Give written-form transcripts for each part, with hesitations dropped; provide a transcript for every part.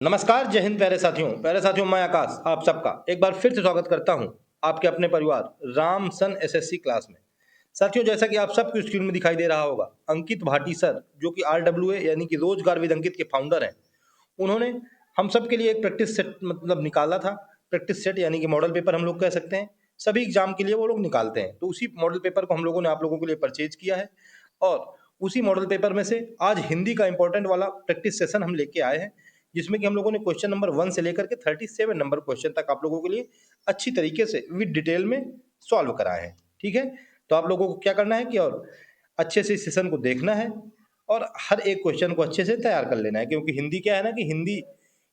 नमस्कार, जय हिंद प्यारे साथियों मैं आकाश आप सबका एक बार फिर से स्वागत करता हूं आपके अपने परिवार राम सन एसएससी क्लास में। साथियों, जैसा कि आप सबकी स्क्रीन में दिखाई दे रहा होगा, अंकित भाटी सर जो कि RWA यानी कि रोजगार विद अंकित के फाउंडर हैं, उन्होंने हम सब के लिए एक प्रैक्टिस सेट मतलब निकाला था। प्रैक्टिस सेट यानी कि मॉडल पेपर हम लोग कह सकते हैं, सभी एग्जाम के लिए वो लोग निकालते हैं। तो उसी मॉडल पेपर को हम लोगों ने आप लोगों के लिए परचेज किया है और उसी मॉडल पेपर में से आज हिंदी का इंपॉर्टेंट वाला प्रैक्टिस सेशन हम लेके आए हैं, जिसमें कि हम लोगों ने क्वेश्चन नंबर 1 से लेकर के 37 नंबर क्वेश्चन तक आप लोगों के लिए अच्छी तरीके से विद डिटेल में सॉल्व कराए हैं। ठीक है, तो आप लोगों को क्या करना है कि और अच्छे से इस सेशन को देखना है और हर एक क्वेश्चन को अच्छे से तैयार कर लेना है, क्योंकि हिंदी क्या है ना कि हिंदी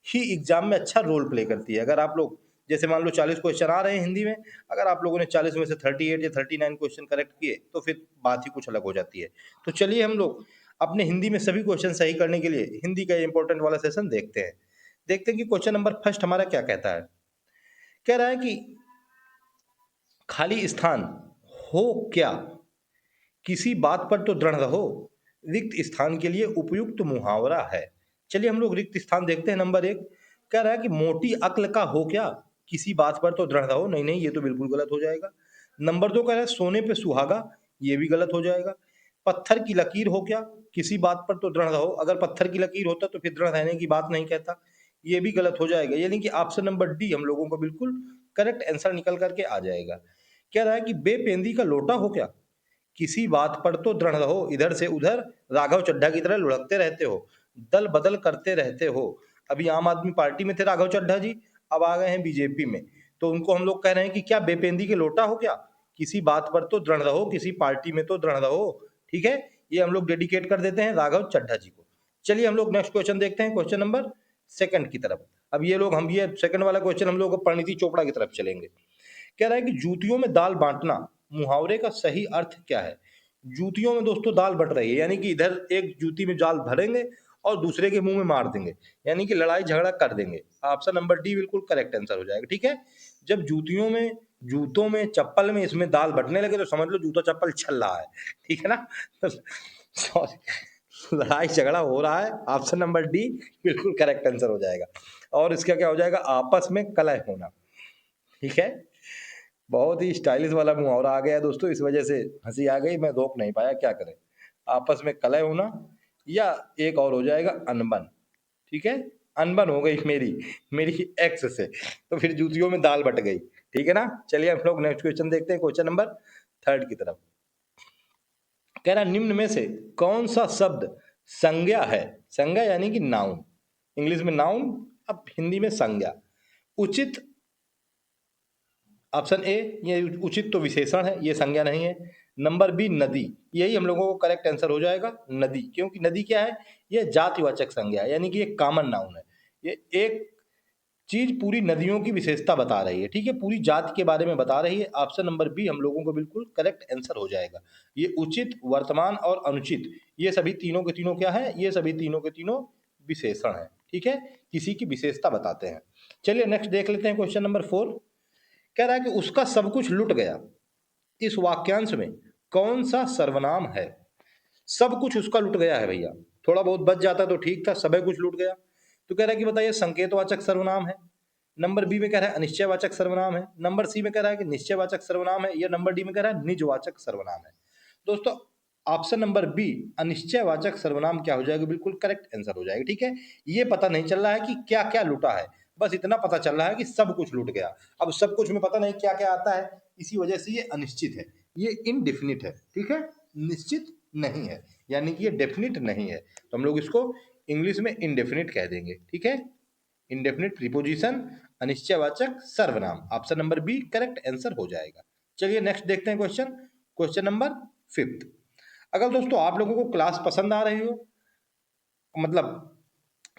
ही एग्जाम में अच्छा रोल प्ले करती है। अगर आप लोग जैसे मान लो 40 क्वेश्चन आ रहे हैं हिंदी में, अगर आप लोगों ने 40 में से 38 या 39 क्वेश्चन करेक्ट किए तो फिर बात ही कुछ अलग हो जाती है। तो चलिए हम लोग अपने हिंदी में सभी क्वेश्चन सही करने के लिए हिंदी का इंपॉर्टेंट वाला सेशन देखते हैं कि क्वेश्चन नंबर फर्स्ट हमारा क्या कहता है। कह रहा है कि खाली स्थान हो क्या, किसी बात पर तो दृढ़ रहो, रिक्त स्थान के लिए उपयुक्त मुहावरा है। चलिए हम लोग रिक्त स्थान देखते हैं। नंबर 1 कह रहा है कि मोटी अक्ल का हो क्या, किसी बात पर तो दृढ़ रहो। नहीं नहीं, ये तो बिल्कुल गलत हो जाएगा। नंबर 2 कह रहा है सोने पे सुहागा, ये भी गलत हो जाएगा। पत्थर की लकीर हो क्या, किसी बात पर तो दृढ़ रहो। अगर पत्थर की लकीर होता तो फिर दृढ़ रहने की बात नहीं कहता, ये भी गलत हो जाएगा। यानी कि ऑप्शन नंबर डी हम लोगों को बिल्कुल करेक्ट आंसर निकल करके आ जाएगा। कह रहा है कि बेपेंदी का लोटा हो क्या, किसी बात पर तो दृढ़ रहो, इधर से उधर राघव चड्ढा की तरह लुढ़कते रहते हो, दल बदल करते रहते हो। अभी आम आदमी पार्टी में थे राघव चड्ढा जी, अब आ गए हैं बीजेपी में। तो उनको हम लोग कह रहे हैं कि क्या बेपेंदी के लोटा हो क्या, किसी बात पर तो दृढ़ रहो, किसी पार्टी में तो दृढ़ रहो। ठीक है, ये हम लोग डेडिकेट कर देते हैं राघव चड्ढा जी को। चलिए हम लोग नेक्स्ट क्वेश्चन देखते हैं, क्वेश्चन नंबर सेकंड की तरफ। अब ये सेकंड वाला क्वेश्चन हम लोग परिणीति चोपड़ा की तरफ चलेंगे। कह रहा है कि जूतियों में दाल बांटना, मुहावरे का सही अर्थ क्या है। जूतियों में दोस्तों दाल बट रही है, यानी कि इधर एक जूती में दाल भरेंगे और दूसरे के मुंह में मार देंगे, यानी कि लड़ाई झगड़ा कर देंगे। ऑप्शन नंबर डी बिल्कुल करेक्ट आंसर हो जाएगा। ठीक है, जब जूतों में चप्पल में इसमें दाल बटने लगे तो समझ लो जूता चप्पल छल रहा है। ठीक है ना, सॉरी, लड़ाई झगड़ा हो रहा है। ऑप्शन नंबर डी बिल्कुल करेक्ट आंसर हो जाएगा। और इसका क्या हो जाएगा, आपस में कलह होना। ठीक है, बहुत ही स्टाइलिश वाला मुहावरा आ गया दोस्तों, इस वजह से हंसी आ गई, मैं रोक नहीं पाया, क्या करें। आपस में कलह होना, या एक और हो जाएगा अनबन। ठीक है, अनबन हो गई मेरी मेरी एक्स से, तो फिर जूतियों में दाल बट गई। ठीक है ना, चलिए हम लोग नेक्स्ट क्वेश्चन देखते हैं, क्वेश्चन नंबर थर्ड की तरफ। कह रहा निम्न में से कौन सा शब्द संज्ञा है। संज्ञा यानी कि नाउन, इंग्लिश में नाउन, अब हिंदी में संज्ञा। उचित, ऑप्शन ए, ये उचित तो विशेषण है, ये संज्ञा नहीं है। नंबर बी नदी, यही हम लोगों को करेक्ट आंसर हो जाएगा, नदी। क्योंकि नदी क्या है, ये जातिवाचक संज्ञा है, यानी कि एक कॉमन नाउन है। ये एक चीज पूरी नदियों की विशेषता बता रही है। ठीक है, पूरी जाति के बारे में बता रही है। ऑप्शन नंबर बी हम लोगों को बिल्कुल करेक्ट आंसर हो जाएगा। ये उचित, वर्तमान और अनुचित, ये सभी तीनों के तीनों क्या है, ये सभी तीनों के तीनों विशेषण है। ठीक है, किसी की विशेषता बताते हैं। चलिए नेक्स्ट देख लेते हैं, क्वेश्चन नंबर 4। कह रहा है कि उसका सब कुछ लुट गया, इस वाक्यांश में कौन सा सर्वनाम है। सब कुछ उसका लुट गया है भैया, थोड़ा बहुत बच जाता तो ठीक था, सब कुछ लुट गया। तो कह रहा है कि बताइए संकेतवाचक सर्वनाम है। नंबर बी में कह रहा है अनिश्चयवाचक सर्वनाम है। नंबर सी में कह रहा है कि निश्चयवाचक सर्वनाम है, या नंबर डी में कह रहा है निजवाचक सर्वनाम है। दोस्तों ऑप्शन नंबर बी अनिश्चयवाचक सर्वनाम क्या हो जाएगा, बिल्कुल करेक्ट आंसर हो जाएगा। ठीक है, ये पता नहीं चल रहा है कि क्या क्या लूटा है, बस इतना पता चल रहा है कि सब कुछ लूट गया। अब सब कुछ में पता नहीं क्या क्या आता है, इसी वजह से ये अनिश्चित है, ये इनडेफिनिट है। ठीक है, निश्चित नहीं है, यानी कि ये डेफिनिट नहीं है, तो हम लोग इसको इंग्लिश में इनडेफिनिट कह देंगे। ठीक है, इंडेफिनिट प्रीपोजिशन, अनिश्चयवाचक सर्वनाम। Option number B correct answer हो जाएगा। चलिए नेक्स्ट देखते हैं क्वेश्चन, क्वेश्चन नंबर 5। अगर दोस्तों आप लोगों को क्लास पसंद आ रही हो, मतलब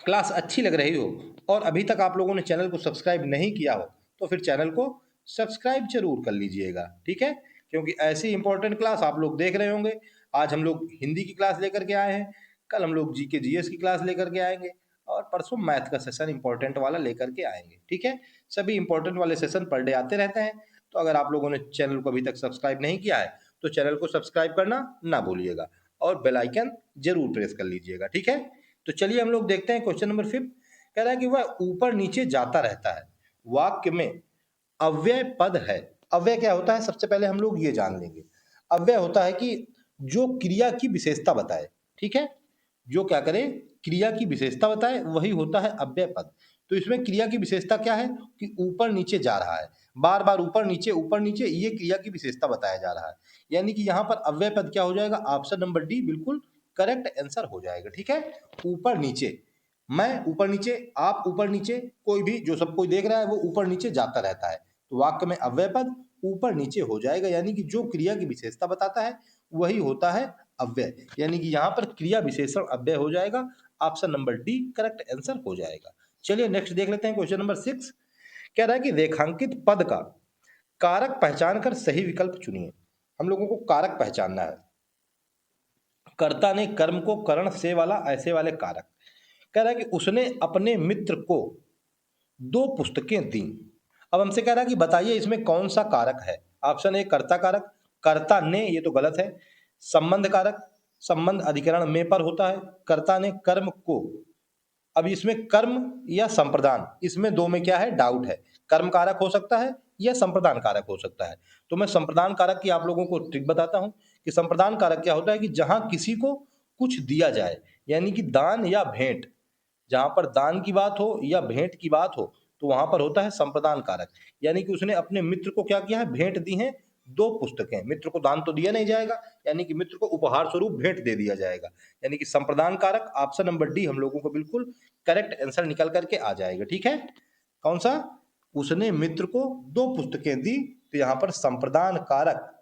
क्लास अच्छी लग रही हो, और अभी तक आप लोगों ने चैनल को सब्सक्राइब नहीं किया हो, तो फिर चैनल को सब्सक्राइब जरूर कर लीजिएगा। ठीक है, क्योंकि ऐसी इंपॉर्टेंट क्लास आप लोग देख रहे होंगे। आज हम लोग हिंदी की क्लास लेकर के आए हैं, कल हम लोग जीके जीएस की क्लास लेकर के आएंगे, और परसों मैथ का सेशन इंपॉर्टेंट वाला लेकर के आएंगे। ठीक है, सभी इंपॉर्टेंट वाले सेशन पर डे आते रहते हैं। तो अगर आप लोगों ने चैनल को अभी तक सब्सक्राइब नहीं किया है, तो चैनल को सब्सक्राइब करना ना भूलिएगा, और बेल आइकन जरूर प्रेस कर लीजिएगा। ठीक है, तो चलिए हम लोग देखते हैं क्वेश्चन नंबर 5। कह रहा है कि वह ऊपर नीचे जाता रहता है। वाक्य में अव्यय पद है। अव्यय क्या होता है, सबसे पहले हम लोग ये जान लेंगे। अव्यय होता है कि जो क्रिया की विशेषता बताए, ठीक है, जो क्या करे, क्रिया की विशेषता बताए, वही होता है अव्यय पद। तो इसमें क्रिया की विशेषता क्या है कि ऊपर नीचे जा रहा है, बार बार ऊपर नीचे, ये क्रिया की विशेषता बताया जा रहा है। यानी कि यहाँ पर अव्यय पद क्या हो जाएगा, ऑप्शन नंबर डी बिल्कुल करेक्ट आंसर हो जाएगा। ठीक है, ऊपर नीचे, मैं ऊपर नीचे, आप ऊपर नीचे, कोई भी जो सब कोई देख रहा है वो ऊपर नीचे जाता रहता है। तो वाक्य में अव्यय पद ऊपर नीचे हो जाएगा, यानी कि जो क्रिया की विशेषता बताता है वही होता है अव्यय। यानी कि यहाँ पर क्रिया विशेषण अव्यय हो जाएगा। Option number D correct answer हो जाएगा। चलिए नेक्स्ट देख लेते हैं क्वेश्चन नंबर 6। कह रहा है कि रेखांकित पद का कारक पहचान कर सही विकल्प चुनिए। हम लोगों को कारक पहचानना है। कर्ता ने कर्म को करण से वाला ऐसे वाले कारक। कह रहा है कि उसने अपने मित्र को 2 पुस्तकें दी। अब हमसे कह रहा है कि बताइए इसमें कौन सा कारक है। ऑप्शन ए कर्ता कारक, कर्ता ने, ये तो गलत है। संबंध कारक, संबंध अधिकरण में पर होता है। कर्ता ने कर्म को, अब इसमें कर्म या संप्रदान, इसमें दो में क्या है, डाउट है। कर्म कारक हो सकता है या संप्रदान कारक हो सकता है। तो मैं संप्रदान कारक की आप लोगों को ट्रिक बताता हूं कि संप्रदान कारक क्या होता है कि जहां किसी को कुछ दिया जाए, यानी कि दान या भेंट, जहां पर दान की बात हो या भेंट की बात हो तो वहां पर होता है संप्रदान कारक। यानी कि उसने अपने मित्र को क्या किया है, भेंट दी है 2 पुस्तकें। मित्र को दान तो दिया नहीं जाएगा, यानी कि मित्र को उपहार स्वरूप भेंट दे दिया जाएगा। यानी कि संप्रदान कारक ऑप्शन नंबर डी हम लोगों को बिल्कुल करेक्ट आंसर निकल करके आ जाएगा। ठीक है, कौन सा, उसने मित्र को 2 पुस्तकें दी, तो यहां पर संप्रदान कारक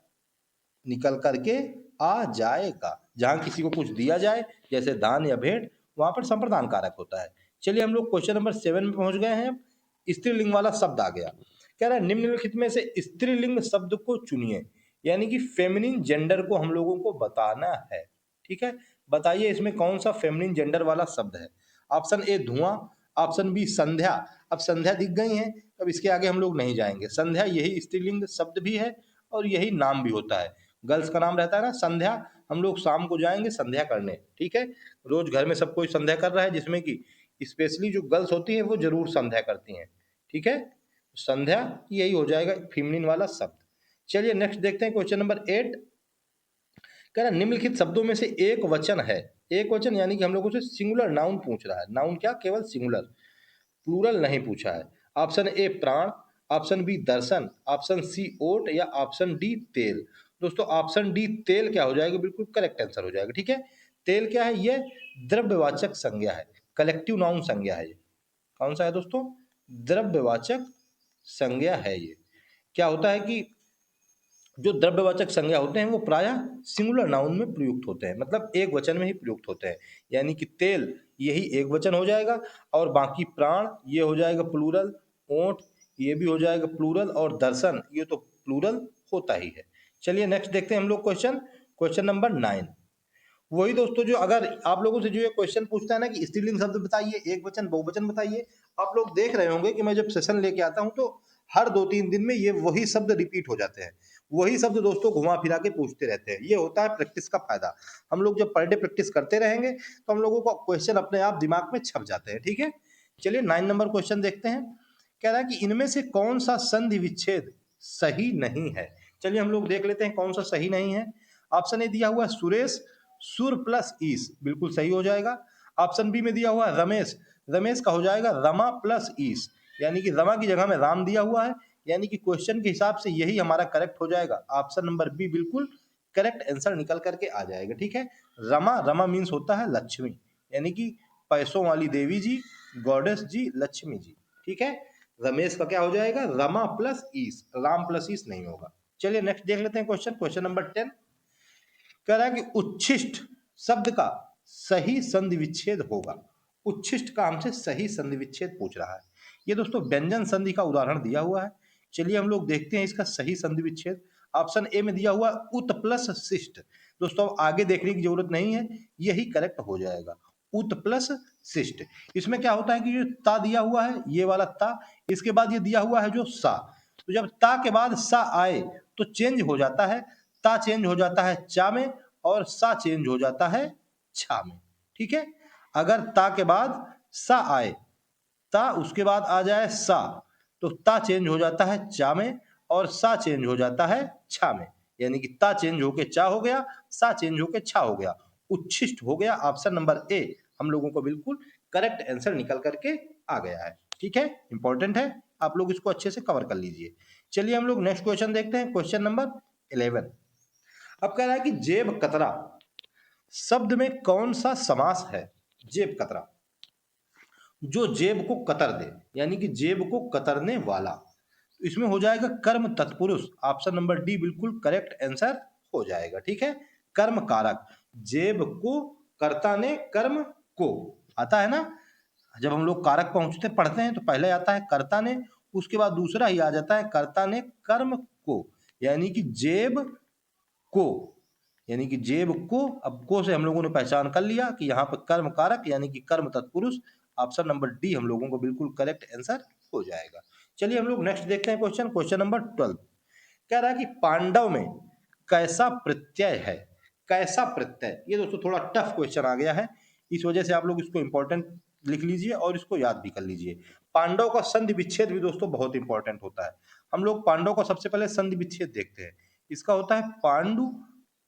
निकल करके आ जाएगा। जहां किसी को कुछ दिया जाए जैसे दान या भेंट, वहां पर संप्रदान कारक होता है। चलिए हम लोग क्वेश्चन नंबर 7 में पहुंच गए हैं। स्त्रीलिंग वाला शब्द आ गया। कह रहा है निम्नलिखित में से स्त्रीलिंग शब्द को चुनिए, यानी कि फेमिनिन जेंडर को हम लोगों को बताना है। ठीक है, बताइए इसमें कौन सा फेमिनिन जेंडर वाला शब्द है। ऑप्शन ए धुआं, ऑप्शन बी संध्या। अब संध्या दिख गई है, अब इसके आगे हम लोग नहीं जाएंगे। संध्या यही स्त्रीलिंग शब्द भी है और यही नाम भी होता है। गर्ल्स का नाम रहता है ना संध्या। हम लोग शाम को जाएंगे संध्या करने, ठीक है। रोज घर में सब कोई संध्या कर रहा है, जिसमें कि स्पेशली जो गर्ल्स होती है वो जरूर संध्या करती हैं। ठीक है, संध्या यही हो जाएगा फेमिनिन वाला शब्द। चलिए नेक्स्ट देखते हैं क्वेश्चन नंबर 8। कह रहा निम्नलिखित शब्दों में से एक वचन है। एक वचन यानी कि हम लोगों से सिंगुलर नाउन पूछ रहा है। नाउन क्या, केवल सिंगुलर, प्लूरल नहीं पूछा है। ऑप्शन ए प्राण, ऑप्शन बी दर्शन, ऑप्शन सी ओट या ऑप्शन डी तेल। दोस्तों ऑप्शन डी तेल क्या हो जाएगा, बिल्कुल करेक्ट आंसर हो जाएगा। ठीक है, तेल क्या है, ये द्रव्यवाचक संज्ञा है, कलेक्टिव नाउन संज्ञा है। ये कौन सा है दोस्तों, द्रव्यवाचक संज्ञा है। ये क्या होता है कि जो द्रव्यवाचक संज्ञा होते हैं वो प्रायः सिंगुलर नाउन में प्रयुक्त होते हैं, मतलब एक वचन में ही प्रयुक्त होते हैं। यानी कि तेल यही एक वचन हो जाएगा, और बाकी प्राण ये हो जाएगा प्लूरल, ओंठ ये भी हो जाएगा प्लूरल, और दर्शन ये तो प्लूरल होता ही है। चलिए नेक्स्ट देखते हैं हम लोग क्वेश्चन, क्वेश्चन नंबर 9। वही दोस्तों जो अगर आप लोगों से जो ये क्वेश्चन पूछता है ना कि स्त्रीलिंग शब्द बताइए, एक वचन बहुवचन बताइए, आप लोग देख रहे होंगे कि मैं जब सेशन लेके आता हूं तो हर 2-3 दिन में ये वही शब्द रिपीट हो जाते हैं। वही शब्द दोस्तों घुमा फिरा के पूछते रहते हैं। ये होता है प्रैक्टिस का फायदा। हम लोग जब पर डे प्रैक्टिस करते रहेंगे तो हम लोगों को क्वेश्चन अपने आप दिमाग में छप जाते हैं। ठीक है, चलिए 9 नंबर क्वेश्चन देखते हैं। कह रहा है कि इनमें से कौन सा संधि विच्छेद सही नहीं है। चलिए हम लोग देख लेते हैं कौन सा सही नहीं है। ऑप्शन ए दिया हुआ है सुरेश, सुर प्लस ईस, बिल्कुल सही हो जाएगा। ऑप्शन बी में दिया हुआ है रमेश, रमेश का हो जाएगा रमा प्लस ईस, यानी कि रमा की जगह में राम दिया हुआ है। यानी कि क्वेश्चन के हिसाब से यही हमारा करेक्ट हो जाएगा। ऑप्शन नंबर बी बिल्कुल करेक्ट आंसर निकल करके आ जाएगा। ठीक है, रमा, रमा मीन्स होता है लक्ष्मी, यानी कि पैसों वाली देवी जी, गॉडेस जी, लक्ष्मी जी। ठीक है, रमेश का क्या हो जाएगा, रमा प्लस ईस, राम प्लस ईस नहीं होगा। चलिए नेक्स्ट देख लेते हैं क्वेश्चन, क्वेश्चन नंबर 10। कह रहा है कि उच्छिष्ट शब्द का सही संधि विच्छेद होगा। उच्छिष्ट का हमसे सही संधि विच्छेद पूछ रहा है। ये दोस्तों व्यंजन संधि का उदाहरण दिया हुआ है। चलिए हम लोग देखते हैं इसका सही संधि विच्छेद। ऑप्शन ए में दिया हुआ उत प्लस शिष्ट। दोस्तों अब आगे देखने की जरूरत नहीं है, यही करेक्ट हो जाएगा, उत प्लस शिष्ट। इसमें क्या होता है कि जो ता दिया हुआ है, ये वाला ता, इसके बाद ये दिया हुआ है जो सा, तो जब ता के बाद सा आए तो चेंज हो जाता है, ता चेंज हो जाता है चा में, और सा चेंज हो जाता है छा में। ठीक है, अगर ता के बाद सा आए ता उसके बाद आ जाए सा, तो ता चेंज हो जाता है चा में और सा चेंज हो जाता है छा में, यानी कि ता चेंज होके चा हो गया, सा चेंज होके छा हो गया, उच्छिष्ट हो गया। ऑप्शन नंबर ए हम लोगों को बिल्कुल करेक्ट आंसर निकल करके आ गया है। ठीक है, इंपॉर्टेंट है, आप लोग इसको अच्छे से कवर कर लीजिए। चलिए हम लोग नेक्स्ट क्वेश्चन देखते हैं, क्वेश्चन नंबर 11। अब कह रहा है कि जेब कतरा शब्द में कौन सा समास है? जेब कतरा, जो जेब को कतर दे, यानी कि जेब को कतरने वाला, तो इसमें हो जाएगा कर्म तत्पुरुष। ऑप्शन नंबर डी बिल्कुल करेक्ट आंसर हो जाएगा। ठीक है, कर्म कारक, जेब को कर्ता ने कर्म को, आता है ना, जब हम लोग कारक पहुंचते पढ़ते हैं तो पहले आता है कर्ता ने, उसके बाद दूसरा ही आ जाता है कर्ता ने कर्म को, यानी कि जेब को, यानी कि जेब को। अब को से हम लोगों ने पहचान कर लिया कि यहाँ पर कर्म कारक यानी कि कर्म तत्पुरुष। ऑप्शन नंबर डी हम लोगों को बिल्कुल करेक्ट आंसर हो जाएगा। चलिए हम लोग नेक्स्ट देखते हैं क्वेश्चन, क्वेश्चन नंबर 12। कह रहा है कि पांडव में कैसा प्रत्यय है? कैसा प्रत्यय, ये दोस्तों थोड़ा टफ क्वेश्चन आ गया है, इस वजह से आप लोग इसको इंपॉर्टेंट लिख लीजिए और इसको याद भी कर लीजिए। पांडव का संधि विच्छेद भी दोस्तों बहुत इंपॉर्टेंट होता है। हम लोग पांडव का सबसे पहले संधि विच्छेद देखते हैं। इसका होता है पांडु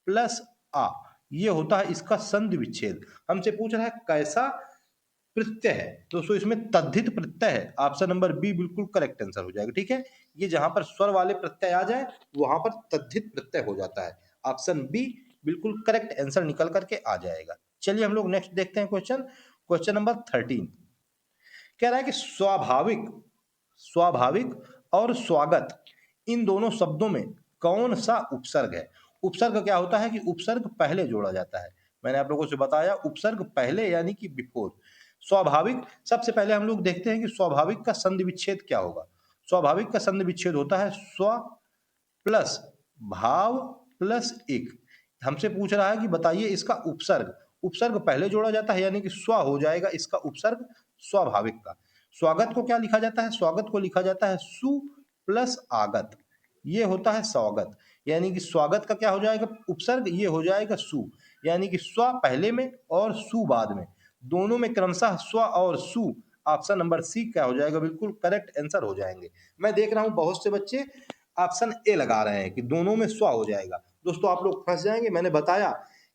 प्लस आ, ये होता है इसका संधि विच्छेद। हमसे पूछ रहा है कैसा प्रत्यय है, दोस्तों इसमें तद्धित प्रत्यय है। ऑप्शन नंबर बी बिल्कुल करेक्ट आंसर हो जाएगा। ठीक है, ये जहां पर स्वर वाले प्रत्यय आ जाए वहां पर तद्धित प्रत्यय हो जाता है। ऑप्शन बी बिल्कुल करेक्ट आंसर निकल करके आ जाएगा। चलिए हम लोग नेक्स्ट देखते हैं क्वेश्चन, क्वेश्चन नंबर 13। कह रहा है कि स्वाभाविक, स्वाभाविक और स्वागत, इन दोनों शब्दों में कौन सा उपसर्ग है? उपसर्ग क्या होता है कि उपसर्ग पहले जोड़ा जाता है। मैंने आप लोगों से बताया उपसर्ग पहले यानी कि बिफोर। स्वाभाविक, सबसे पहले हम लोग देखते हैं कि स्वाभाविक का संधि विच्छेद क्या होगा। स्वाभाविक का संधि विच्छेद होता है स्व प्लस भाव प्लस एक। हमसे पूछ रहा है कि बताइए इसका उपसर्ग, उपसर्ग पहले जोड़ा जाता है यानी कि स्व हो जाएगा इसका उपसर्ग स्वाभाविक का। स्वागत को क्या लिखा जाता है? स्वागत को लिखा जाता है सु प्लस आगत, ये होता है स्वागत, यानी कि स्वागत का क्या हो जाएगा उपसर्ग, ये हो जाएगा सु, यानी कि स्व पहले में और सु बाद में, दोनों में क्रमशः स्व और सु। ऑप्शन नंबर सी क्या हो जाएगा, बिल्कुल करेक्ट आंसर हो जाएंगे। मैं देख रहा हूं बहुत से बच्चे ऑप्शन ए लगा रहे हैं कि दोनों में स्व हो जाएगा। दोस्तों आप लोग फंस जाएंगे। मैंने बताया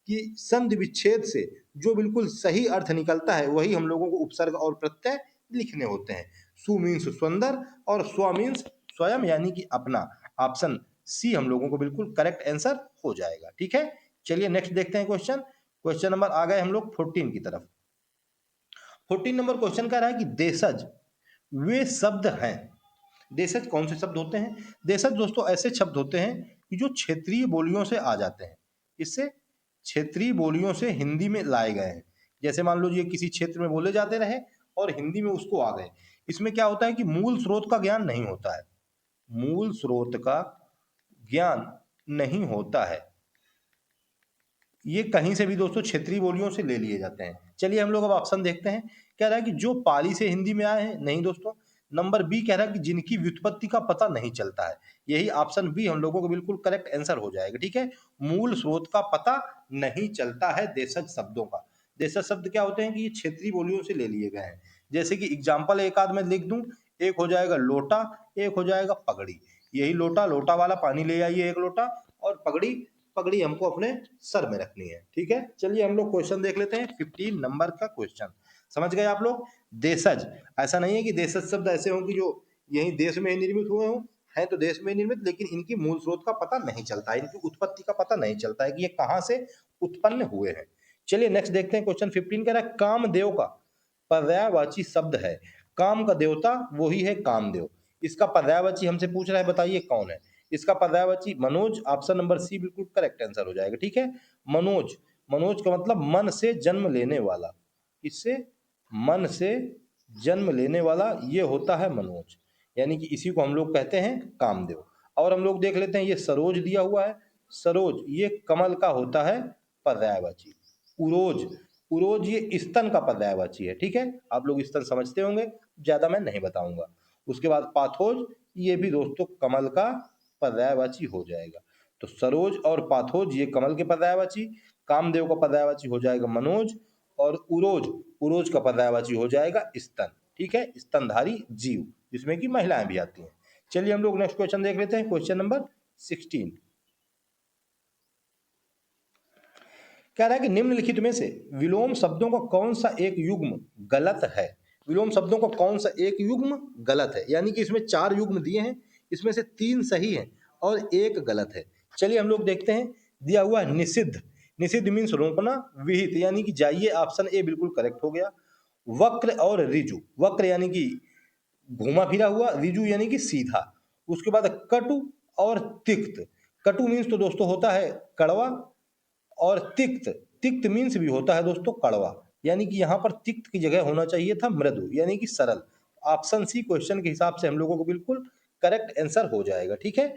कि संधि विच्छेद से जो बिल्कुल सही अर्थ निकलता है वही हम लोगों को उपसर्ग और प्रत्यय लिखने होते हैं। सु मीन्स सुंदर और स्व मीन्स स्वयं यानी कि अपना। ऑप्शन सी हम लोगों को बिल्कुल करेक्ट आंसर हो जाएगा। ठीक है, चलिए नेक्स्ट देखते हैं क्वेश्चन, क्वेश्चन नंबर आ गए हम लोग 14 की तरफ। 14 नंबर क्वेश्चन कह रहा है कि देशज वे शब्द हैं। देशज कौन से शब्द होते हैं? देशज दोस्तों ऐसे शब्द होते हैं कि जो क्षेत्रीय बोलियों से आ जाते हैं, इससे क्षेत्रीय बोलियों से हिंदी में लाए गए हैं। जैसे मान लो ये किसी क्षेत्र में बोले जाते रहे और हिंदी में उसको आ गए। इसमें क्या होता है कि मूल स्रोत का ज्ञान नहीं होता है, मूल स्रोत का ज्ञान नहीं होता है, ये कहीं से भी दोस्तों क्षेत्रीय बोलियों से ले लिए जाते हैं। चलिए हम लोग अब ऑप्शन देखते हैं। कह रहा है कि जो पाली से हिंदी में आए हैं, नहीं दोस्तों। नंबर बी कह रहा है कि जिनकी व्युत्पत्ति का पता नहीं चलता है, यही ऑप्शन बी हम लोगों को बिल्कुल करेक्ट आंसर हो जाएगा। ठीक है, मूल स्रोत का पता नहीं चलता है देशज शब्दों का। देशज शब्द क्या होते हैं कि ये क्षेत्रीय बोलियों से ले लिए गए हैं। जैसे कि एग्जाम्पल एक आध में लिख दूं, एक हो जाएगा लोटा, एक हो जाएगा पगड़ी। यही लोटा, लोटा वाला पानी ले आइए एक लोटा, और पगड़ी, पगड़ी हमको अपने सर में रखनी है। ठीक है, चलिए हम लोग क्वेश्चन देख लेते हैं 15 नंबर का क्वेश्चन। समझ गए आप लोग? देशज, ऐसा नहीं है कि देशज शब्द ऐसे हों कि जो यही देश में ही निर्मित हुए हों, हैं तो देश में ही निर्मित, लेकिन इनकी मूल स्रोत का पता नहीं चलता है, इनकी उत्पत्ति का पता नहीं चलता है कि ये कहाँ से उत्पन्न हुए हैं। चलिए नेक्स्ट देखते हैं क्वेश्चन 15 कह रहा है कामदेव का पर्यायवाची शब्द है। काम का देवता वही है कामदेव, इसका पर्यायवाची हमसे पूछ रहा है बताइए कौन है। इसका पर्यायवाची मनोज। ऑप्शन नंबर सी बिल्कुल करेक्ट आंसर हो जाएगा। ठीक है, मनोज, मनोज का मतलब मन से जन्म लेने वाला, इससे मन से जन्म लेने वाला ये होता है मनोज, यानी कि इसी को हम लोग कहते हैं कामदेव। और हम लोग देख लेते हैं ये सरोज दिया हुआ है, सरोज ये कमल का होता है पर्यायवाची। उरोज, उरोज ये स्तन का पर्यायवाची है। ठीक है, आप लोग स्तन समझते होंगे, ज्यादा मैं नहीं बताऊंगा। उसके बाद पाथोज, ये भी दोस्तों कमल का पर्यायवाची हो जाएगा। तो सरोज और पाथोज ये कमल के पर्यायवाची, कामदेव का पर्यायवाची हो जाएगा मनोज, और उरोज, उरोज का पर्यायवाची हो जाएगा स्तन। ठीक है, स्तनधारी जीव, जिसमें कि महिलाएं भी आती हैं। चलिए हम लोग नेक्स्ट क्वेश्चन देख लेते हैं, क्वेश्चन नंबर 16। कह रहा है कि निम्नलिखित में से विलोम शब्दों का कौन सा एक युग्म गलत है। विलोम शब्दों का कौन सा एक युग्म गलत है, यानी कि इसमें 4 युग्म दिए हैं, इसमें से 3 सही हैं और एक गलत है। चलिए हम लोग देखते हैं। दिया हुआ है निषिद्ध, निषिद्ध मीन्स रोकना, विहित यानी कि जाइए, ऑप्शन ए बिल्कुल करेक्ट हो गया। वक्र और ऋजु, वक्र यानी कि घुमा फिरा हुआ, ऋजु यानी कि सीधा। उसके बाद कटु और तिक्त, कटु मीन्स तो दोस्तों होता है कड़वा, और तिक्त, तिक्त मीन्स भी होता है दोस्तों कड़वा, यानी कि यहाँ पर तिक्त की जगह होना चाहिए था मृदु यानी कि सरल। ऑप्शन सी क्वेश्चन के हिसाब से हम लोगों को बिल्कुल करेक्ट आंसर हो जाएगा, ठीक है।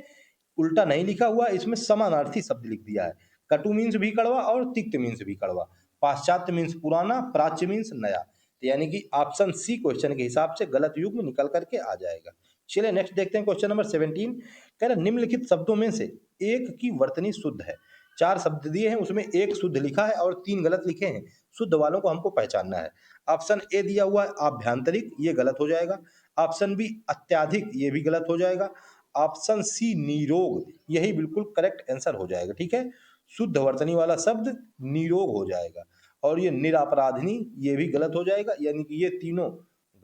उल्टा नहीं लिखा हुआ, इसमें समानार्थी शब्द लिख दिया है। कटु मीन्स भी कड़वा और तिक्त मीन्स भी कड़वा। पाश्चात्य मीन्स पुराना, प्राच्य मीन्स नया, तो यानी कि ऑप्शन सी क्वेश्चन के हिसाब से गलत युग्म निकल करके आ जाएगा। चलिए नेक्स्ट देखते हैं क्वेश्चन नंबर 17। कह रहे निम्नलिखित शब्दों में से एक की वर्तनी शुद्ध है। 4 शब्द दिए हैं, उसमें एक शुद्ध लिखा है और 3 गलत लिखे हैं। शुद्ध वालों को हमको पहचानना है। ऑप्शन ए दिया हुआ है आभ्यंतरिक, ये गलत हो जाएगा। ऑप्शन बी अत्याधिक, ये भी गलत हो जाएगा। ऑप्शन सी निरोग, यही बिल्कुल करेक्ट आंसर हो जाएगा, ठीक है। शुद्ध वर्तनी वाला शब्द निरोग हो जाएगा, और ये निरापराधनी, ये भी गलत हो जाएगा, यानी कि ये तीनों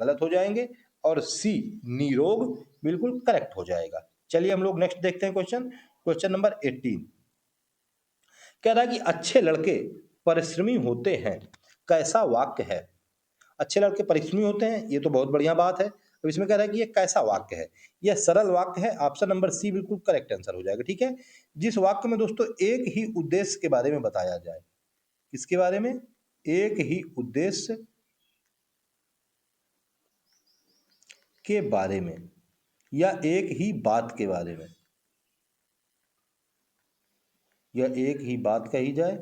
गलत हो जाएंगे, और सी निरोग बिल्कुल करेक्ट हो जाएगा। चलिए हम लोग नेक्स्ट देखते हैं क्वेश्चन, क्वेश्चन नंबर 18। कह रहा है कि अच्छे लड़के परिश्रमी होते हैं, कैसा वाक्य है। अच्छे लड़के परिश्रमी होते हैं, ये तो बहुत बढ़िया बात है। अब इसमें कह रहा है कि ये कैसा वाक्य है। यह सरल वाक्य है, ऑप्शन नंबर सी बिल्कुल करेक्ट आंसर हो जाएगा, ठीक है। जिस वाक्य में दोस्तों एक ही उद्देश्य के बारे में बताया जाए। किसके बारे में? एक ही उद्देश्य के बारे में, या एक ही बात के बारे में, या एक ही बात कही जाए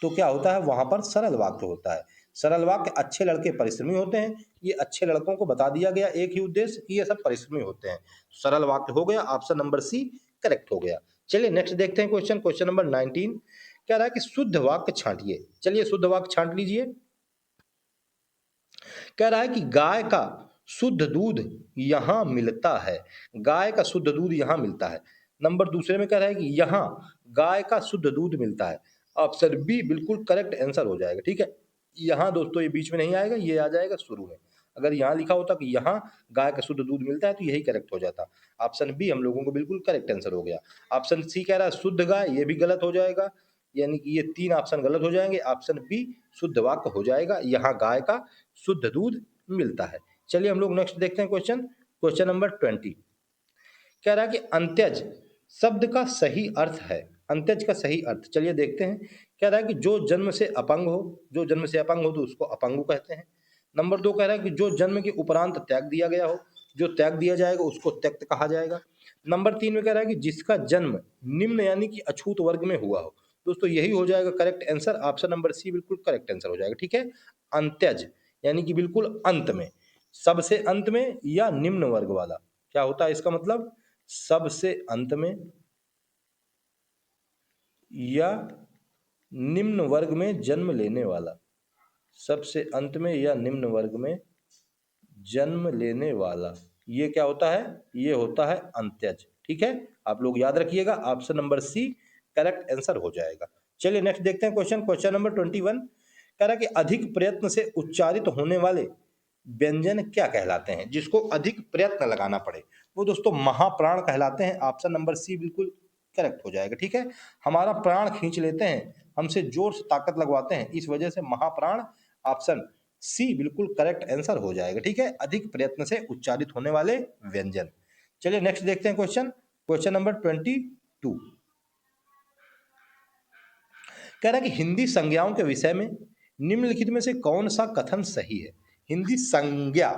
तो क्या होता है, वहां पर सरल वाक्य होता है। सरल वाक्य अच्छे लड़के परिश्रमी होते हैं, ये अच्छे लड़कों को बता दिया गया एक ही उद्देश्य कि ये सब परिश्रमी होते हैं। सरल वाक्य हो गया, ऑप्शन नंबर सी करेक्ट हो गया। चलिए नेक्स्ट देखते हैं क्वेश्चन, क्वेश्चन नंबर 19। कह रहा है कि शुद्ध वाक्य छांटिए। चलिए शुद्ध वाक्य छांट लीजिए। कह रहा है कि गाय का शुद्ध दूध यहां मिलता है। गाय का शुद्ध दूध यहां मिलता है। नंबर दूसरे में कह रहा है कि यहां गाय का शुद्ध दूध मिलता है। ऑप्शन बी बिल्कुल करेक्ट आंसर हो जाएगा, ठीक है। यहां दोस्तों ये बीच में नहीं आएगा, ये आ जाएगा शुरू में। अगर यहां लिखा होता कि यहां गाय का शुद्ध दूध मिलता है तो यही करेक्ट हो जाता। ऑप्शन बी हम लोगों को बिल्कुल करेक्ट आंसर हो गया। ऑप्शन सी कह रहा है शुद्ध गाय, ये भी गलत हो जाएगा, यानी कि ये 3 ऑप्शन गलत हो जाएंगे। ऑप्शन बी शुद्ध वाक्य हो जाएगा, यहां गाय का शुद्ध दूध मिलता है। चलिए हम लोग नेक्स्ट देखते हैं क्वेश्चन, क्वेश्चन नंबर 20। कह रहा है कि अंत्यज शब्द का सही अर्थ है। अंत्यज का सही अर्थ चलिए देखते हैं। कह रहा है कि जो जन्म से अपंग हो, जो जन्म से अपंग हो तो उसको अपंगु कहते हैं। नंबर 2 कह रहा है कि जो जन्म के उपरांत त्याग दिया गया हो, जो त्याग दिया जाएगा उसको त्यक्त कहा जाएगा। नंबर 3 में कह रहा है कि जिसका जन्म निम्न यानी कि अछूत वर्ग में हुआ हो। दोस्तों यही हो जाएगा correct answer, option number C बिल्कुल करेक्ट आंसर हो जाएगा, ठीक है। अंत्यज यानी कि बिल्कुल अंत में, सबसे अंत में, या निम्न वर्ग वाला। क्या होता है इसका मतलब? सबसे अंत में या निम्न वर्ग में जन्म लेने वाला। सबसे अंत में या निम्न वर्ग में जन्म लेने वाला, ये क्या होता है? ये होता है अंत्यज, ठीक है। आप लोग याद रखिएगा, option number C correct answer हो जाएगा। चलिए नेक्स्ट देखते हैं क्वेश्चन, क्वेश्चन नंबर 21। कह रहा है कि अधिक प्रयत्न से उच्चारित होने वाले व्यंजन क्या कहलाते हैं। जिसको अधिक प्रयत्न लगाना पड़े वो दोस्तों महाप्राण कहलाते हैं। ऑप्शन नंबर सी बिल्कुल करेक्ट हो जाएगा, ठीक है। हमारा प्राण खींच लेते हैं, हमसे जोर से ताकत लगवाते हैं, इस वजह से महाप्राण। ऑप्शन सी बिल्कुल करेक्ट आंसर हो जाएगा, ठीक है। अधिक प्रयत्न से उच्चारित होने वाले व्यंजन। चलिए नेक्स्ट देखते हैं क्वेश्चन, क्वेश्चन नंबर 22। कह रहा है कि हिंदी संज्ञाओं के विषय में निम्नलिखित में से कौन सा कथन सही है। हिंदी संज्ञा,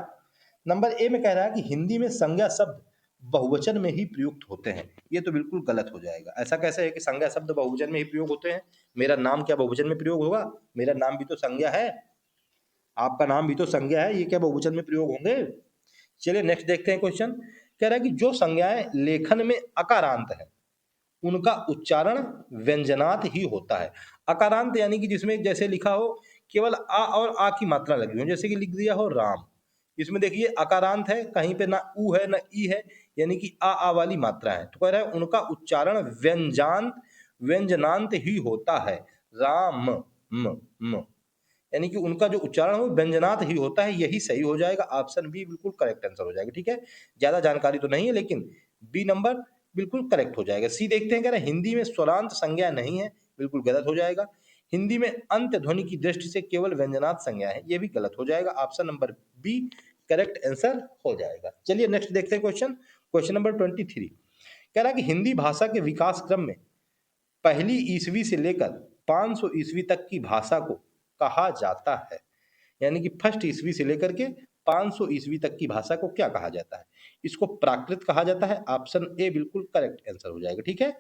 नंबर ए में कह रहा है कि हिंदी में संज्ञा शब्द बहुवचन में ही प्रयुक्त होते हैं। ये तो बिल्कुल गलत हो जाएगा। ऐसा कैसे है कि संज्ञा शब्द बहुवचन में ही प्रयोग होते हैं? मेरा नाम क्या बहुवचन में प्रयोग होगा? मेरा नाम भी तो संज्ञा है, आपका नाम भी तो संज्ञा है, ये क्या बहुवचन में प्रयोग होंगे? चलिए नेक्स्ट देखते हैं क्वेश्चन। कह रहा है कि जो संज्ञाएं लेखन में अकारांत है उनका उच्चारण व्यंजनात ही होता है। अकारांत यानी कि जिसमें जैसे लिखा हो केवल आ और आ की मात्रा लगी हो, जैसे कि लिख दिया हो राम, इसमें देखिए अकारांत है, कहीं पे ना ऊ है ना ई है, यानी कि आ वाली मात्रा है। तो कह रहा है उनका उच्चारण व्यंजनांत ही होता है। राम म यानी कि उनका जो उच्चारण है वो व्यंजनात ही होता है, यही सही हो जाएगा। ऑप्शन बी बिल्कुल करेक्ट आंसर हो जाएगा। ठीक है, ज्यादा जानकारी तो नहीं है लेकिन बी नंबर बिल्कुल करेक्ट हो जाएगा। सी देखते हैं, कह रहे हैं हिंदी में स्वरांत संज्ञा नहीं है, बिल्कुल गलत हो जाएगा। हिंदी में अंत ध्वनि की दृष्टि से केवल व्यंजनात् संज्ञा है, ये भी गलत हो जाएगा। Option number B correct answer हो जाएगा। चलिए नेक्स्ट देखते हैं क्वेश्चन, क्वेश्चन नंबर 23। कह रहा है कि हिंदी भाषा के विकास क्रम में पहली ईस्वी से लेकर 500 ईस्वी तक की भाषा को कहा जाता है। यानी कि फर्स्ट ईस्वी से लेकर के 500 ईस्वी तक की भाषा को क्या कहा जाता है? इसको प्राकृत कहा जाता है। ऑप्शन ए बिल्कुल करेक्ट आंसर हो जाएगा। ठीक है,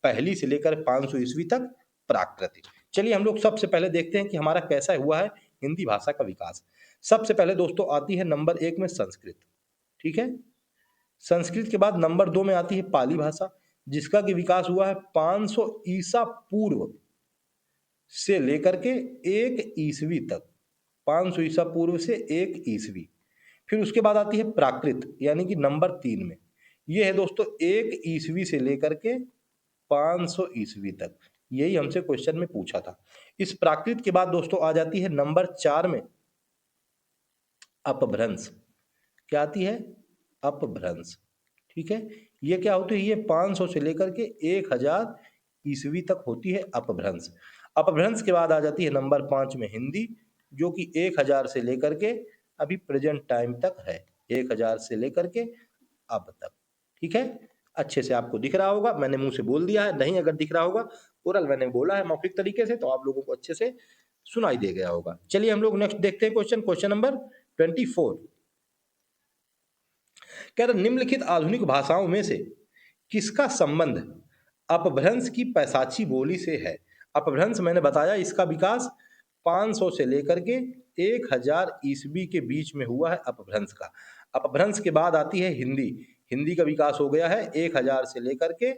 पहली से लेकर 500 ईस्वी तक प्राकृत। चलिए हम लोग सबसे पहले देखते हैं कि हमारा कैसा हुआ है हिंदी भाषा का विकास। सबसे पहले दोस्तों आती है नंबर 1 में संस्कृत। ठीक है, संस्कृत के बाद नंबर 2 में आती है पाली भाषा, जिसका कि विकास हुआ है 500 ईसा पूर्व से लेकर के 1 ईस्वी तक। 500 ईसा पूर्व से 1 ईस्वी। फिर उसके बाद आती है प्राकृत, यानी कि नंबर 3 में। ये है दोस्तों 1 ईस्वी से लेकर के 500 ईस्वी तक। यही हमसे क्वेश्चन में पूछा था। इस प्राकृत के बाद दोस्तों आ जाती है नंबर 4 में अपभ्रंश। क्या आती है? अपभ्रंश। ठीक है, ये क्या होती है? ये 500 से लेकर के 1000 ईस्वी तक होती है अपभ्रंश। अपभ्रंश के बाद आ जाती है नंबर 5 में हिंदी, जो कि 1000 से लेकर के अभी प्रेजेंट टाइम तक है, 1000 से लेकर के अब तक। ठीक है, अच्छे से आपको दिख रहा होगा, मैंने मुंह से बोल दिया है, नहीं अगर दिख रहा होगा ओरल मैंने बोला है मौखिक तरीके से, तो आप लोगों को अच्छे से सुनाई दे गया होगा। चलिए हम लोग नेक्स्ट देखते हैं क्वेश्चन, क्वेश्चन नंबर 24। कह रहे निम्नलिखित आधुनिक भाषाओं में से किसका संबंध अपभ्रंश की पैसाची बोली से है? अपभ्रंश मैंने बताया इसका विकास 500 से लेकर के 1000 ईस्वी के बीच में हुआ है अपभ्रंश का। अपभ्रंश के बाद आती है हिंदी। हिंदी का विकास हो गया है 1000 से लेकर के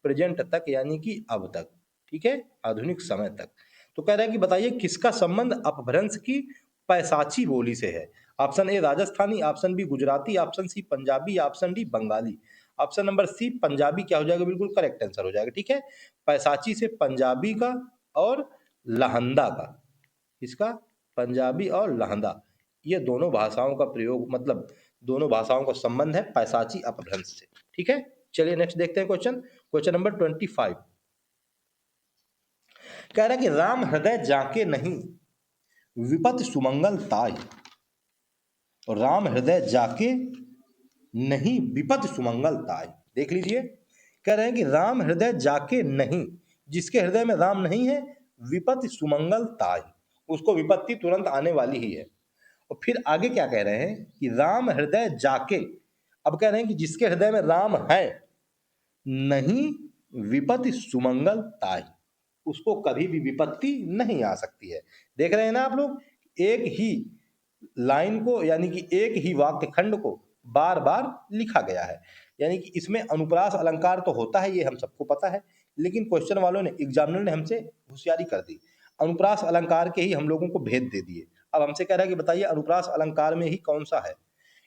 प्रेजेंट तक, यानी कि अब तक। ठीक है, आधुनिक समय तक। तो कह रहा है कि बताइए किसका संबंध अपभ्रंश की पैसाची बोली से है? Option A Rajasthani, option B Gujarati, option C Punjabi, option D Bengali. Option number C Punjabi क्या हो जाएगा? बिल्कुल करेक्ट आंसर हो जाएगा। ठीक है, पैसाची से पंजाबी का और लहंदा का, इसका पंजाबी और लहंदा, ये दोनों भाषाओं का प्रयोग, मतलब दोनों भाषाओं का संबंध है पैसाची अपभ्रंश से। ठीक है, चलिए नेक्स्ट देखते हैं क्वेश्चन, क्वेश्चन नंबर 25। कह रहा है कि राम हृदय जाके नहीं विपत सुमंगल ताई। राम हृदय जाके नहीं विपत सुमंगल ताई। देख लीजिए, कह रहे हैं कि राम हृदय जाके नहीं, जिसके हृदय में राम नहीं है, विपत सुमंगल ताई, उसको विपत्ति तुरंत आने वाली ही है। और फिर आगे क्या कह रहे हैं कि राम हृदय जाके, अब कह रहे हैं कि जिसके हृदय में राम है नहीं विपत्ति सुमंगल ताई, उसको कभी भी विपत्ति नहीं आ सकती है। देख रहे हैं ना आप लोग, एक ही लाइन को यानी कि एक ही वाक्य खंड को बार बार लिखा गया है। यानी कि इसमें अनुप्रास अलंकार तो होता है, ये हम सबको पता है, लेकिन क्वेश्चन वालों ने, एग्जामिनर ने हमसे होशियारी कर दी, अनुप्रास अलंकार के ही हम लोगों को भेद दे दिए। अब हमसे कह रहा है कि बताइए अनुप्रास अलंकार में ही कौन सा है?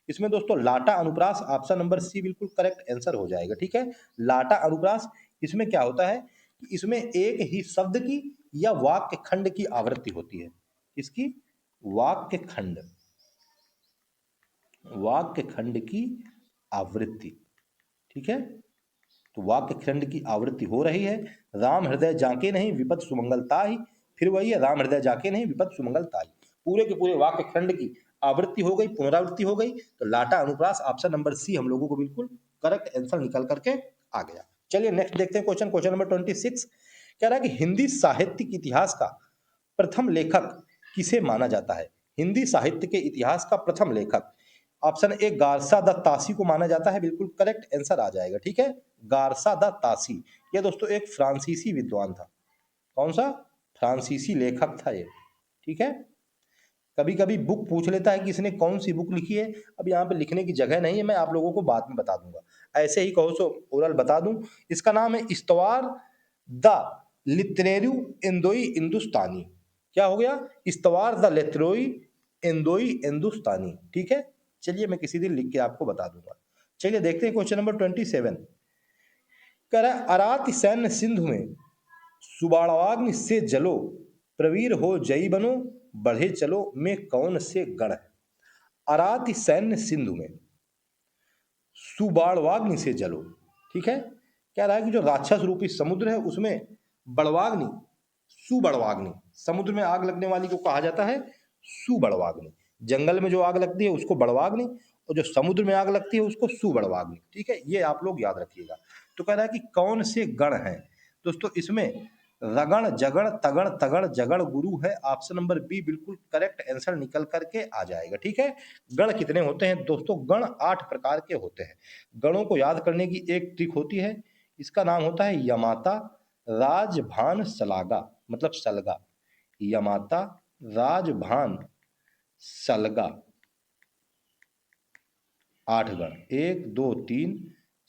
इसमें दोस्तों लाटा अनुप्रास, ऑप्शन नंबर सी बिल्कुल करेक्ट आंसर हो जाएगा। ठीक है, लाटा अनुप्रास, इसमें क्या होता है कि इसमें एक ही शब्द की या वाक्य खंड की आवृत्ति होती है। इसकी वाक्य खंड, वाक्य खंड की आवृत्ति। ठीक है, तो वाक्य खंड की आवृत्ति हो रही है। राम हृदय जाके नहीं विपत सुमंगल ताहि, फिर वही है राम हृदय जाके नहीं विपत सुमंगल ताहि, पूरे के पूरे वाक्य खंड की आवृत्ति हो गई, पुनरावृत्ति हो गई। तो लाटा अनुप्रास ऑप्शन नंबर सी हम लोगों को बिल्कुल करेक्ट आंसर निकल करके आ गया। चलिए नेक्स्ट देखते हैं क्वेश्चन, क्वेश्चन नंबर 26। कह रहा है कि हिंदी साहित्यिक इतिहास का प्रथम लेखक किसे माना जाता है? हिंदी साहित्य के इतिहास का प्रथम लेखक, ऑप्शन ए गारसा द तासी को माना जाता है, बिल्कुल करेक्ट आंसर आ जाएगा। ठीक है, गारसा द तासी, ये दोस्तों एक फ्रांसीसी विद्वान था। कौन सा? फ्रांसीसी लेखक था ये। ठीक है, कभी कभी बुक पूछ लेता है कि इसने कौन सी बुक लिखी है, अब यहाँ पे लिखने की जगह नहीं है, मैं आप लोगों को बाद में बता दूंगा, ऐसे ही कहो सो ओरल बता दूं। इसका नाम है इस्तवार द लिटरेरी इंदोई हिंदुस्तानी। क्या हो गया? इस्तवार द लिटरेरी इंदोई हिंदुस्तानी। ठीक है, चलिए मैं किसी दिन लिख के आपको बता दूंगा। चलिए देखते हैं क्वेश्चन नंबर 27। कह रहा है अरात सैन्य सिंधु में सुबाड़वाग्नि से जलो, प्रवीर हो जई बनो, बढ़े चलो में कौन से गण है। अरात सैन्य सिंधु में सुबाड़वाग्नि से जलो, ठीक है। कह रहा है कि जो राक्षस रूपी समुद्र है उसमें बड़वाग्नि, सुबड़वाग्नि, समुद्र में आग लगने वाली को कहा जाता है सुबड़वाग्नि। जंगल में जो आग लगती है उसको बड़वाग्नि, और जो समुद्र में आग लगती है उसको सुबड़वाग्नि, ठीक है। ये आप लोग याद रखिएगा। तो कह रहा है कि कौन से गण हैं दोस्तों, इसमें रगण जगण तगण तगण जगण गुरु है। ऑप्शन नंबर बी बिल्कुल करेक्ट आंसर निकल करके आ जाएगा, ठीक है। गण कितने होते हैं दोस्तों, गण 8 प्रकार के होते हैं। गणों को याद करने की एक ट्रिक होती है, इसका नाम होता है यमाता राजभान सलागा, मतलब सलगा। यमाता राजभान सलगा, 8 गण, 1 2 3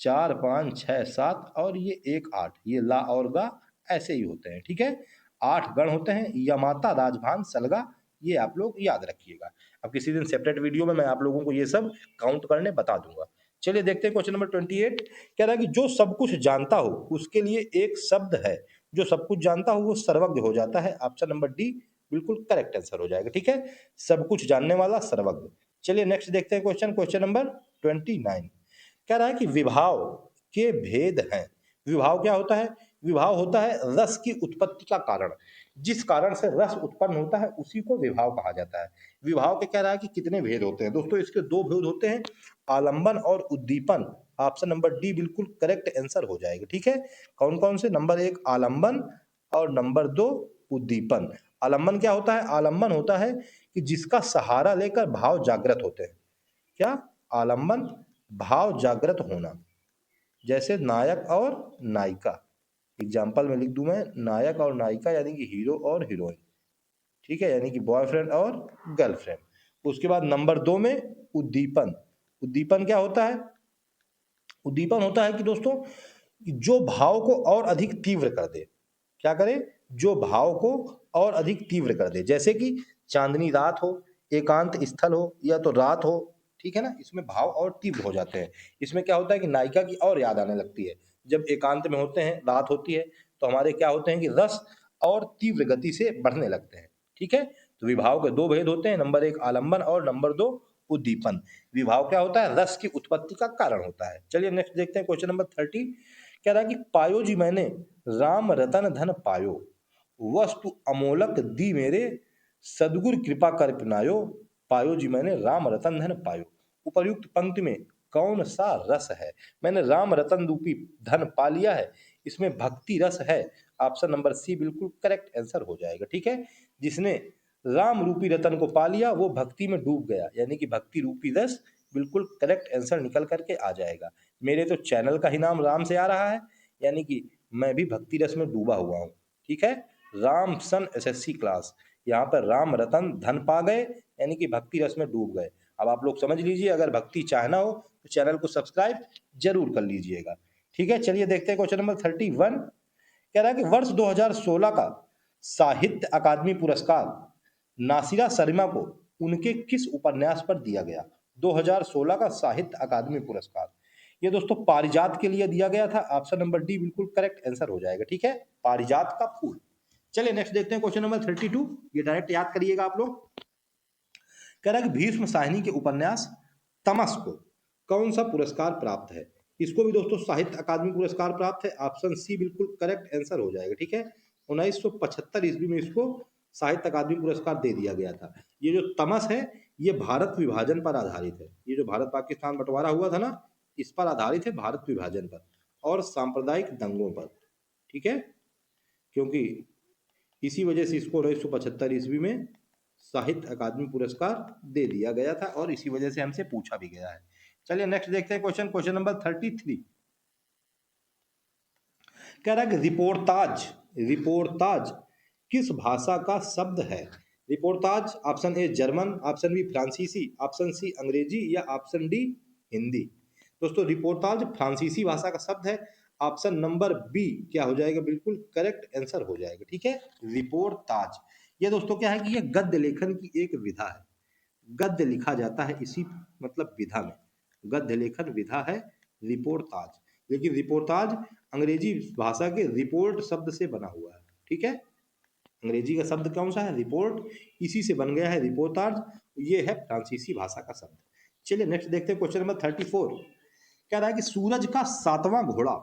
4 5 6 7 और ये 1 8, ये ला और गा ऐसे ही होते हैं, ठीक है। 8 गण होते हैं, यमाता राजभान सलगा, ये आप लोग याद रखिएगा। अब किसी दिन सेपरेट वीडियो में मैं आप लोगों को ये सब काउंट करने बता दूंगा। चलिए देखते हैं क्वेश्चन नंबर 28। कह रहा है कि जो सब कुछ जानता हो उसके लिए एक शब्द है, जो सब कुछ जानता हो वो सर्वज्ञ हो जाता है। ऑप्शन नंबर डी बिल्कुल करेक्ट आंसर हो जाएगा, ठीक है। सब कुछ जानने वाला सर्वज्ञ। चलिए नेक्स्ट देखते हैं क्वेश्चन, क्वेश्चन नंबर 29। कह रहा है कि विभाव के भेद हैं। विभाव क्या होता है, विभाव होता है रस की उत्पत्ति का कारण। जिस कारण से रस उत्पन्न होता है उसी को विभाव कहा जाता है। विभाव के कह रहा है कि कितने भेद होते हैं दोस्तों, इसके 2 भेद होते हैं, आलंबन और उद्दीपन। ऑप्शन नंबर डी बिल्कुल करेक्ट आंसर हो जाएगा, ठीक है। कौन कौन से, नंबर 1 आलंबन और नंबर 2 उद्दीपन। आलंबन क्या होता है, आलंबन होता है कि जिसका सहारा लेकर भाव जागृत होते हैं। क्या, आलंबन, भाव जागृत होना, जैसे नायक और नायिका। एग्जाम्पल में लिख दूं मैं, नायक और नायिका यानी कि हीरो और हीरोइन, ठीक है, यानी कि बॉयफ्रेंड और गर्लफ्रेंड। उसके बाद नंबर 2 में उद्दीपन। उद्दीपन क्या होता है, उद्दीपन होता है कि दोस्तों जो भाव को और अधिक तीव्र कर दे। क्या करे, जो भाव को और अधिक तीव्र कर दे, जैसे कि चांदनी रात हो, एकांत स्थल हो, या तो रात हो, ठीक है ना, इसमें भाव और तीव्र हो जाते हैं। इसमें क्या होता है कि नायिका की और याद आने लगती है। जब एकांत में होते हैं, रात होती है, तो हमारे क्या होते हैं कि रस और तीव्र गति से बढ़ने लगते हैं, ठीक है। तो विभाव के 2 भेद होते हैं, नंबर 1 आलंबन और नंबर 2 उद्दीपन। विभाव क्या होता है, रस की उत्पत्ति का कारण होता है। चलिए नेक्स्ट देखते हैं क्वेश्चन नंबर 30। कह रहा है कि पायो जी मैंने राम रतन धन पायो, वस्तु अमोलक दी मेरे, सदगुरु कृपा कर पिनायो, पायो जी मैंने राम रतन धन पायो। उपर्युक्त पंक्ति में कौन सा रस है। मैंने राम रतन रूपी धन पा लिया है, इसमें भक्ति रस है। ऑप्शन नंबर सी बिल्कुल करेक्ट आंसर हो जाएगा, ठीक है। जिसने राम रूपी रतन को पा लिया वो भक्ति में डूब गया, यानी कि भक्ति रूपी रस बिल्कुल करेक्ट आंसर निकल करके आ जाएगा। मेरे तो चैनल का ही नाम राम से आ रहा है, यानी कि मैं भी भक्ति रस में डूबा हुआ हूँ, ठीक है। राम सन एसएससी क्लास, यहाँ पर राम रतन धन पा गए यानी कि भक्ति रस में डूब गए। अब आप लोग समझ लीजिए, अगर भक्ति चाहना हो तो चैनल को सब्सक्राइब जरूर कर लीजिएगा, ठीक है। चलिए देखते हैं क्वेश्चन नंबर 31। कह रहा है कि वर्ष 2016 का साहित्य अकादमी पुरस्कार नासिरा शर्मा को उनके किस उपन्यास पर दिया गया। 2016 का साहित्य अकादमी पुरस्कार, ये दोस्तों पारिजात के लिए दिया गया था। ऑप्शन नंबर डी बिल्कुल करेक्ट आंसर हो जाएगा, ठीक है, पारिजात का फूल। चलिए नेक्स्ट देखते हैं क्वेश्चन नंबर 32, ये डायरेक्ट याद करिएगा आप लोग। कह रहा है कि भीष्म साहिनी के उपन्यास तमस को कौन सा पुरस्कार प्राप्त है। इसको भी दोस्तों साहित्य अकादमी पुरस्कार प्राप्त है। ऑप्शन सी बिल्कुल करेक्ट आंसर हो जाएगा, ठीक है। 1975 ईस्वी में इसको साहित्य अकादमी पुरस्कार दे दिया गया था। ये जो तमस है ये भारत विभाजन पर आधारित है। ये जो भारत पाकिस्तान बंटवारा हुआ था ना, इस पर आधारित है, भारत विभाजन पर और सांप्रदायिक दंगों पर, ठीक है। क्योंकि इसी वजह से इसको 1975 ईस्वी में साहित्य अकादमी पुरस्कार दे दिया गया था और इसी वजह से हमसे पूछा भी गया है। चलिए नेक्स्ट देखते हैं क्वेश्चन, क्वेश्चन नंबर 33। कह रहा है कि रिपोर्टाज, रिपोर्टाज किस भाषा का शब्द है। Reportage, option A German, option B फ्रांसीसी, ऑप्शन सी अंग्रेजी या ऑप्शन डी हिंदी। दोस्तों रिपोर्टाज फ्रांसीसी भाषा का शब्द है। ऑप्शन नंबर बी क्या हो जाएगा, बिल्कुल करेक्ट आंसर हो जाएगा, ठीक है। रिपोर्टाज ये दोस्तों क्या है कि ये गद्य लेखन की एक विधा है। गद्य लिखा जाता है इसी मतलब विधा में। गद्य लेखन विधा है रिपोर्टाज, लेकिन रिपोर्टाज अंग्रेजी भाषा के रिपोर्ट शब्द से बना हुआ है। ठीक है, अंग्रेजी का शब्द कौन सा है? रिपोर्ट, इसी से बन गया है रिपोर्टाज। ये है फ्रांसीसी भाषा का शब्द। चलिए नेक्स्ट देखते हैं क्वेश्चन नंबर 34। कह रहा है कि सूरज का सातवां घोड़ा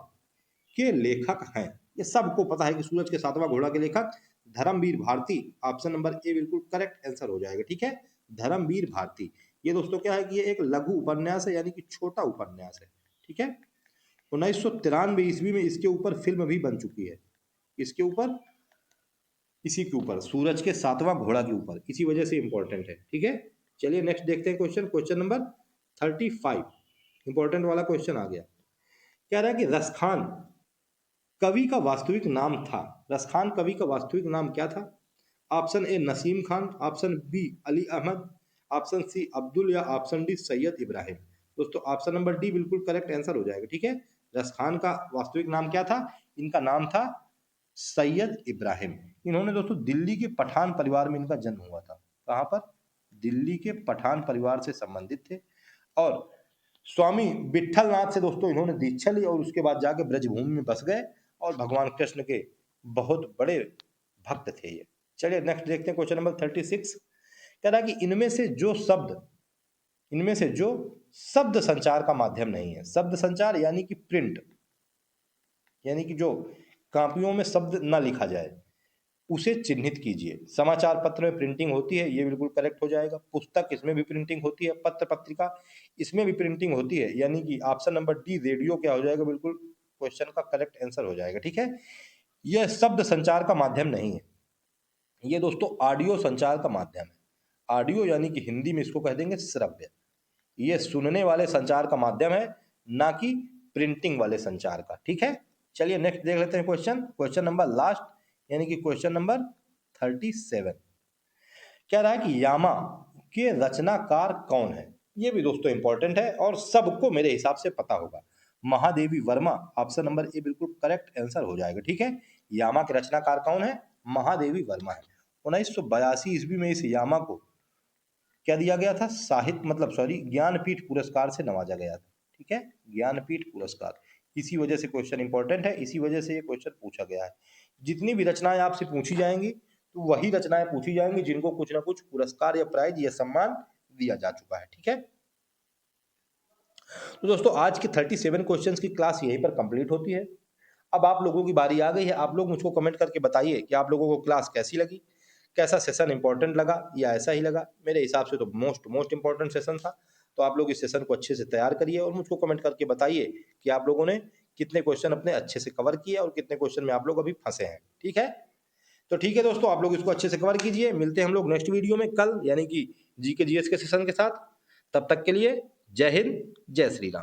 के लेखक हैं। ये सबको पता है कि सूरज के सातवां घोड़ा के लेखक Dharamvir Bharati. Option number A बिल्कुल करेक्ट आंसर हो जाएगा। ठीक है, धर्मवीर भारती। ये दोस्तों क्या है कि ये एक लघु उपन्यास है, यानी कि छोटा उपन्यास है। ठीक है, 1993 ईस्वी में इसके ऊपर फिल्म भी बन चुकी है। इसके ऊपर, इसी के ऊपर, सूरज के सातवां घोड़ा के ऊपर, इसी वजह से इंपॉर्टेंट है। ठीक है, चलिए नेक्स्ट देखते हैं क्वेश्चन। क्वेश्चन नंबर 35, इंपॉर्टेंट वाला क्वेश्चन आ गया। कह रहा है कि रसखान कवि का वास्तविक नाम था। रसखान कवि का वास्तविक नाम क्या था? Option A Naseem Khan, option B Ali Ahmad, option C Abdul, या ऑप्शन डी सैयद इब्राहिम। दोस्तों ऑप्शन नंबर डी बिल्कुल करेक्ट आंसर हो जाएगा। ठीक है, रसखान का वास्तविक नाम क्या था? इनका नाम था सैयद इब्राहिम। इन्होंने दोस्तों दिल्ली के पठान परिवार में इनका जन्म हुआ था। कहाँ पर? दिल्ली के पठान परिवार से संबंधित थे, और स्वामी विठलनाथ से दोस्तों इन्होंने दीक्षा ली, और उसके बाद जाके ब्रजभूमि में बस गए, और भगवान कृष्ण के बहुत बड़े भक्त थे ये। चलिए नेक्स्ट देखते हैं क्वेश्चन नंबर 36। कह रहा है कि इनमें से जो शब्द संचार का माध्यम नहीं है। शब्द संचार यानी कि प्रिंट, यानी कि जो कापियों में शब्द ना लिखा जाए, उसे चिन्हित कीजिए। समाचार पत्र में प्रिंटिंग होती है, ये बिल्कुल करेक्ट हो जाएगा। पुस्तक, इसमें भी प्रिंटिंग होती है। पत्र पत्रिका, इसमें भी प्रिंटिंग होती है, यानी कि ऑप्शन नंबर डी रेडियो क्या हो जाएगा? बिल्कुल क्वेश्चन का करेक्ट आंसर हो जाएगा। ठीक है, यह शब्द संचार का माध्यम नहीं है, ये दोस्तों ऑडियो संचार का माध्यम है। ऑडियो यानी कि हिंदी में इसको कह देंगे श्रव्य। ये सुनने वाले संचार का माध्यम है, ना कि प्रिंटिंग वाले संचार का। ठीक है, चलिए नेक्स्ट देख लेते हैं क्वेश्चन। क्वेश्चन नंबर लास्ट, यानी कि क्वेश्चन नंबर 37। कह रहा है कि यामा के रचनाकार कौन है? ये भी दोस्तों इंपॉर्टेंट है, और सबको मेरे हिसाब से पता होगा। Mahadevi Verma, option number A बिल्कुल करेक्ट आंसर हो जाएगा। ठीक है, यामा के रचनाकार कौन है? महादेवी वर्मा है। 1982 ईस्वी में इस यामा को क्या दिया गया था? साहित्य मतलब सॉरी ज्ञानपीठ पुरस्कार से नवाजा गया था। ठीक है, ज्ञानपीठ पुरस्कार। इसी वजह से क्वेश्चन इंपॉर्टेंट है, इसी वजह से ये क्वेश्चन पूछा गया है। जितनी भी रचनाएं आपसे पूछी जाएंगी, तो वही रचनाएं पूछी जाएंगी जिनको कुछ ना कुछ पुरस्कार या प्राइज या सम्मान दिया जा चुका है। ठीक है, तो दोस्तों आज के 37 क्वेश्चंस की क्लास यहीं पर कंप्लीट होती है। अब आप लोगों की बारी आ गई है। आप लोग मुझको कमेंट करके बताइए कि आप लोगों को क्लास कैसी लगी, कैसा सेशन इंपॉर्टेंट लगा या ऐसा ही लगा। मेरे हिसाब से तो मोस्ट इंपॉर्टेंट सेशन था। तो आप लोग इस सेशन को अच्छे से तैयार करिए, और मुझको कमेंट करके बताइए कि आप लोगों ने कितने क्वेश्चन अपने अच्छे से कवर किए, और कितने क्वेश्चन में आप लोग अभी फंसे हैं। ठीक है, तो ठीक है दोस्तों, आप लोग इसको अच्छे से कवर कीजिए। मिलते हैं हम लोग नेक्स्ट वीडियो में कल, यानी कि जीके जीएस के सेशन के साथ। तब तक के लिए जय हिंद, जय श्री राम।